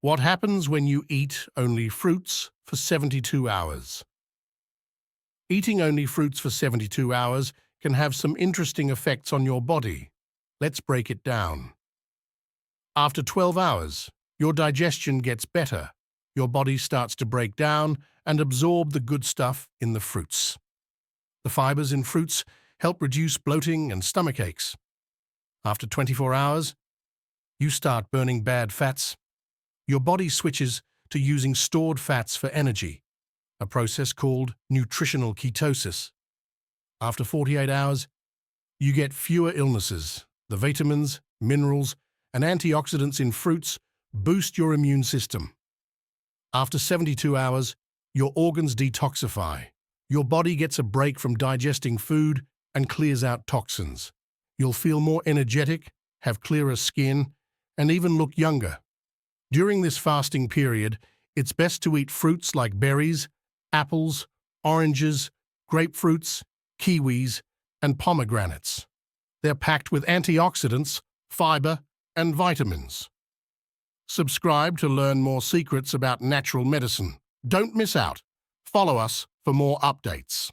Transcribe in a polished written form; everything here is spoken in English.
What happens when you eat only fruits for 72 hours? Eating only fruits for 72 hours can have some interesting effects on your body. Let's break it down. After 12 hours, your digestion gets better. Your body starts to break down and absorb the good stuff in the fruits. The fibers in fruits help reduce bloating and stomach aches. After 24 hours, you start burning bad fats. Your body switches to using stored fats for energy, a process called nutritional ketosis. After 48 hours, you get fewer illnesses. The vitamins, minerals, and antioxidants in fruits boost your immune system. After 72 hours, your organs detoxify. Your body gets a break from digesting food and clears out toxins. You'll feel more energetic, have clearer skin, and even look younger. During this fasting period, it's best to eat fruits like berries, apples, oranges, grapefruits, kiwis, and pomegranates. They're packed with antioxidants, fiber, and vitamins. Subscribe to learn more secrets about natural medicine. Don't miss out. Follow us for more updates.